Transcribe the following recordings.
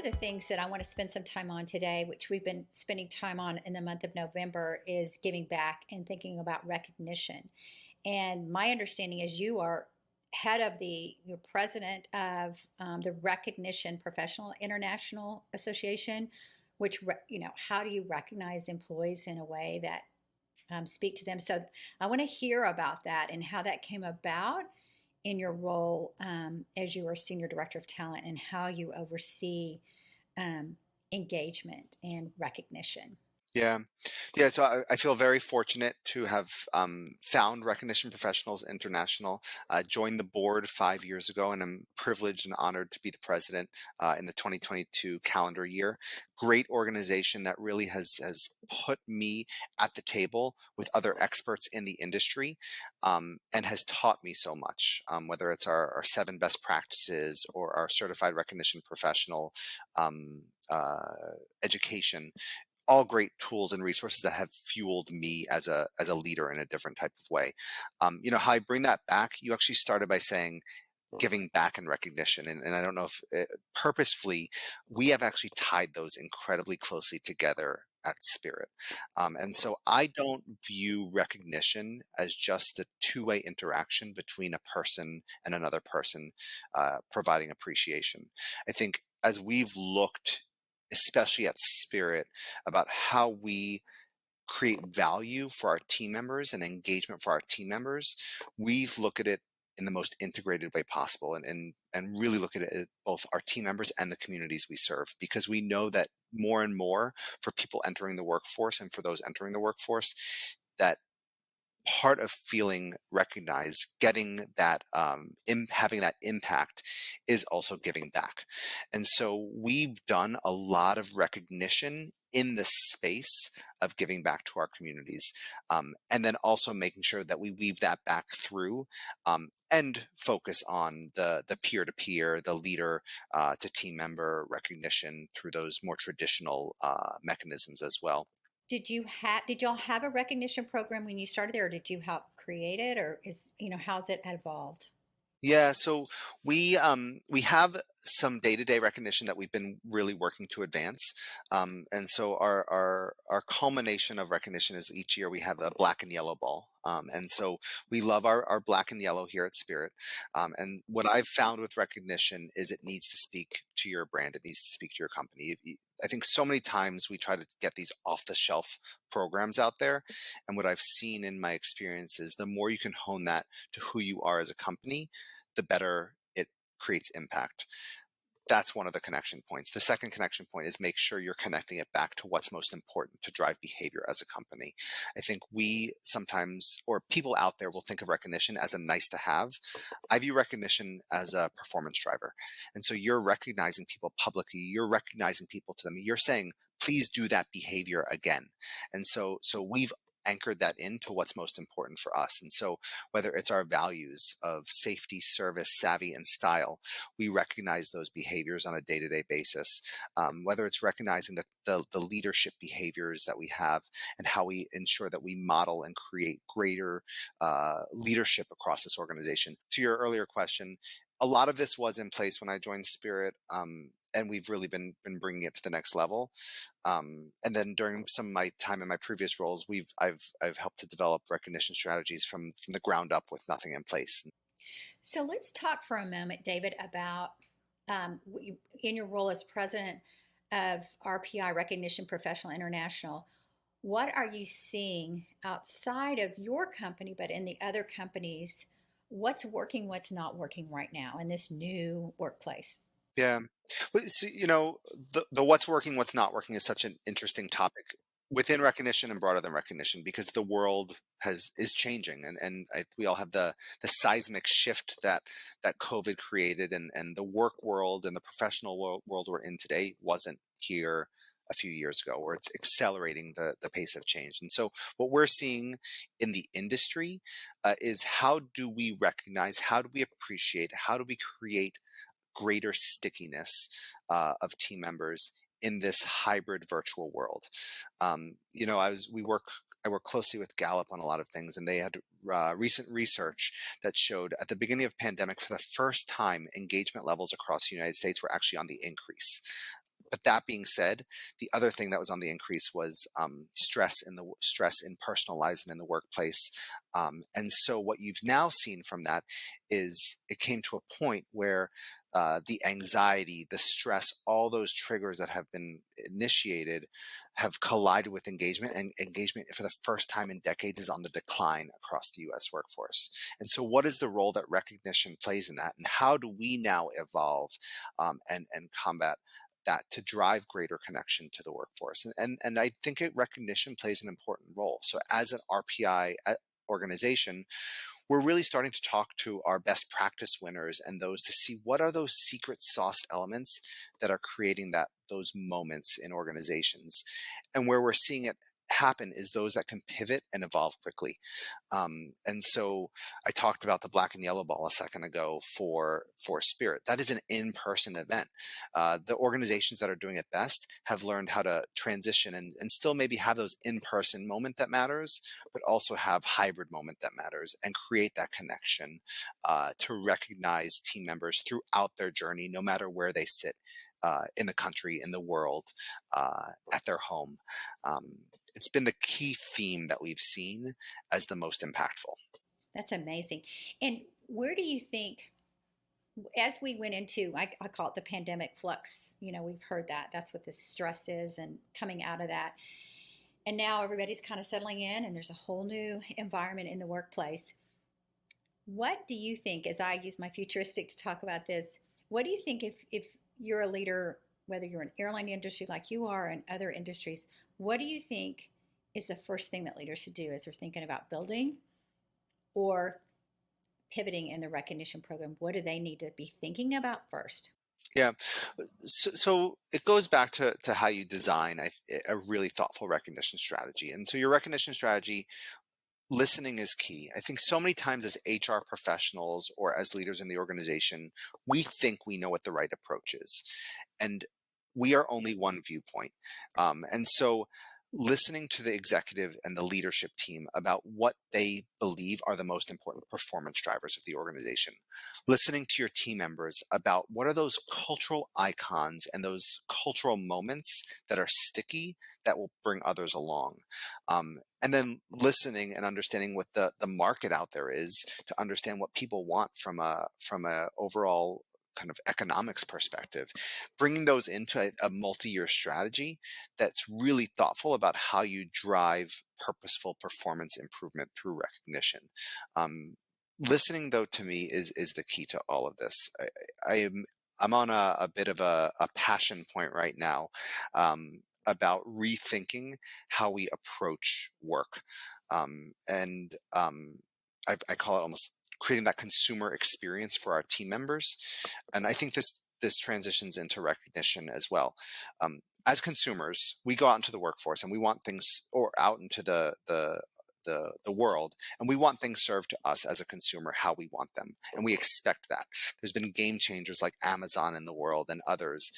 the things that I want to spend some time on today, which we've been spending time on in the month of November, is giving back and thinking about recognition. And my understanding is you are you're president of the Recognition Professional International Association, which, how do you recognize employees in a way that speak to them? So I want to hear about that and how that came about in your role as you are Senior Director of Talent and how you oversee um, engagement and recognition. Yeah. Yeah. So I feel very fortunate to have found Recognition Professionals International, joined the board 5 years ago, and I'm privileged and honored to be the president in the 2022 calendar year. Great organization that really has put me at the table with other experts in the industry and has taught me so much, whether it's our 7 best practices or our certified recognition professional education, all great tools and resources that have fueled me as a leader in a different type of way. How I bring that back. You actually started by saying giving back and recognition, and I don't know if purposefully we have actually tied those incredibly closely together at Spirit. And so I don't view recognition as just a two-way interaction between a person and another person providing appreciation. I think as we've looked, especially at Spirit, about how we create value for our team members and engagement for our team members, we've looked at it in the most integrated way possible, and really look at it at both our team members and the communities we serve, because we know that more and more for people entering the workforce and for those entering the workforce, that part of feeling recognized, getting that, having that impact, is also giving back. And so we've done a lot of recognition in the space of giving back to our communities, and then also making sure that we weave that back through, and focus on the peer to peer, the leader to team member recognition through those more traditional mechanisms as well. Did y'all have a recognition program when you started there, or did you help create it, or how's it evolved? Yeah, so we have some day-to-day recognition that we've been really working to advance, and so our culmination of recognition is each year we have a black and yellow ball, and so we love our black and yellow here at Spirit, and what I've found with recognition is it needs to speak to your brand, it needs to speak to your company. I think so many times we try to get these off-the-shelf programs out there, and what I've seen in my experience is the more you can hone that to who you are as a company, the better it creates impact. That's one of the connection points. The second connection point is make sure you're connecting it back to what's most important to drive behavior as a company. I think we sometimes, or people out there, will think of recognition as a nice to have. I view recognition as a performance driver. And so you're recognizing people publicly, you're recognizing people to them, you're saying, please do that behavior again. And so we've anchored that into what's most important for us. And so whether it's our values of safety, service, savvy, and style, we recognize those behaviors on a day-to-day basis. Whether it's recognizing the leadership behaviors that we have and how we ensure that we model and create greater leadership across this organization. To your earlier question, a lot of this was in place when I joined Spirit, and we've really been bringing it to the next level. And then during some of my time in my previous roles, I've helped to develop recognition strategies from the ground up with nothing in place. So let's talk for a moment, David, about in your role as president of RPI, Recognition Professional International. What are you seeing outside of your company, but in the other companies? What's working, what's not working right now in this new workplace? Yeah. But so, the what's working, what's not working is such an interesting topic within recognition and broader than recognition, because the world is changing, and we all have the seismic shift that COVID created, and the work world and the professional world we're in today wasn't here a few years ago, or it's accelerating the pace of change. And so what we're seeing in the industry is, how do we recognize, how do we appreciate, how do we create greater stickiness of team members in this hybrid virtual world. I work closely with Gallup on a lot of things, and they had recent research that showed at the beginning of pandemic, for the first time, engagement levels across the United States were actually on the increase. But that being said, the other thing that was on the increase was stress in personal lives and in the workplace. And so what you've now seen from that is it came to a point where the anxiety, the stress, all those triggers that have been initiated have collided with engagement, and engagement for the first time in decades is on the decline across the US workforce. And so what is the role that recognition plays in that? And how do we now evolve and combat that to drive greater connection to the workforce? And I think recognition plays an important role. So as an RPI organization, we're really starting to talk to our best practice winners and those to see what are those secret sauce elements that are creating those moments in organizations. And where we're seeing it happen is those that can pivot and evolve quickly. And so I talked about the black and yellow ball a second ago for Spirit. That is an in-person event. The organizations that are doing it best have learned how to transition and still maybe have those in-person moment that matters, but also have hybrid moment that matters and create that connection to recognize team members throughout their journey, no matter where they sit in the country, in the world, at their home. It's been the key theme that we've seen as the most impactful. That's amazing. And where do you think, as we went into, I call it the pandemic flux, we've heard that. That's what this stress is, and coming out of that. And now everybody's kind of settling in, and there's a whole new environment in the workplace. What do you think, as I use my futuristic to talk about this, what do you think if you're a leader, whether you're in airline industry like you are and other industries, what do you think is the first thing that leaders should do as they're thinking about building or pivoting in the recognition program? What do they need to be thinking about first? Yeah. So it goes back to how you design a really thoughtful recognition strategy. And so your recognition strategy, listening is key. I think so many times as HR professionals or as leaders in the organization, we think we know what the right approach is. And we are only one viewpoint. And so listening to the executive and the leadership team about what they believe are the most important performance drivers of the organization, listening to your team members about what are those cultural icons and those cultural moments that are sticky that will bring others along. And then listening and understanding what the market out there is to understand what people want from a overall kind of economics perspective, bringing those into a multi-year strategy that's really thoughtful about how you drive purposeful performance improvement through recognition. Listening, though, to me is the key to all of this. I'm on a bit of a passion point right now about rethinking how we approach work, I call it almost creating that consumer experience for our team members. And I think this transitions into recognition as well. As consumers, we go out into the workforce and we want things, or out into the world, and we want things served to us as a consumer how we want them, and we expect that. There's been game changers like Amazon in the world and others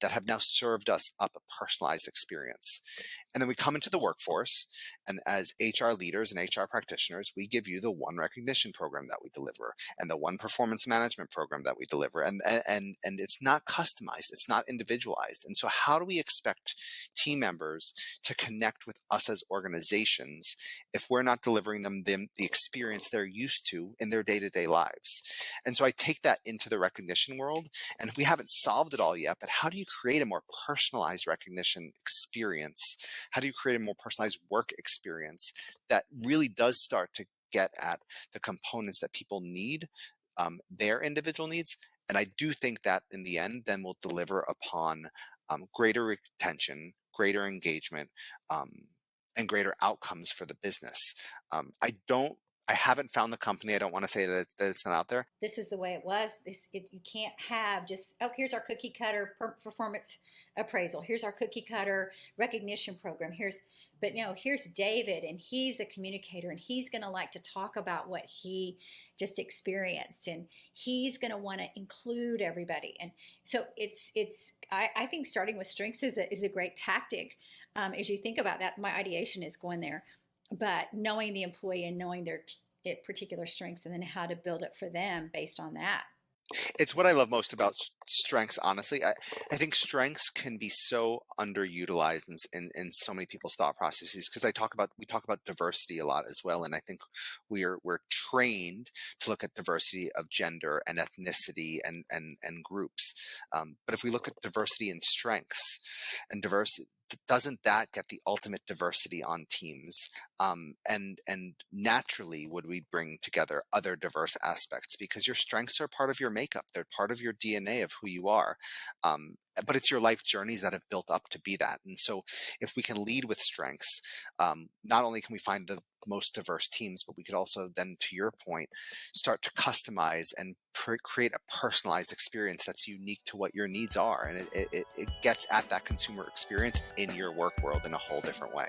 that have now served us up a personalized experience. And then we come into the workforce, and as HR leaders and HR practitioners, we give you the one recognition program that we deliver and the one performance management program that we deliver, and it's not customized, it's not individualized. And so how do we expect team members to connect with us as organizations if we're not delivering them the experience they're used to in their day-to-day lives? And so I take that into the recognition world, and we haven't solved it all yet, but how do you create a more personalized recognition experience? How do you create a more personalized work experience that really does start to get at the components that people need, their individual needs? And I do think that in the end, then we'll deliver upon greater retention, greater engagement, and greater outcomes for the business. I haven't found the company. I don't want to say that it's not out there. This is the way it was. You can't have just, oh, here's our cookie cutter performance appraisal. Here's our cookie cutter recognition program. But no, here's David, and he's a communicator, and he's going to like to talk about what he just experienced, and he's going to want to include everybody. And so I think starting with strengths is a great tactic. As you think about that, my ideation is going there, but knowing the employee and knowing their particular strengths, and then how to build it for them based on that. It's what I love most about strengths, honestly. I think strengths can be so underutilized in so many people's thought processes, because we talk about diversity a lot as well. And I think we're trained to look at diversity of gender and ethnicity and groups. But if we look at diversity in strengths and diversity, doesn't that get the ultimate diversity on teams? And naturally, would we bring together other diverse aspects, because your strengths are part of your makeup, they're part of your DNA of who you are. But it's your life journeys that have built up to be that. And so if we can lead with strengths, not only can we find the most diverse teams, but we could also then, to your point, start to customize and create a personalized experience that's unique to what your needs are. And it gets at that consumer experience in your work world in a whole different way.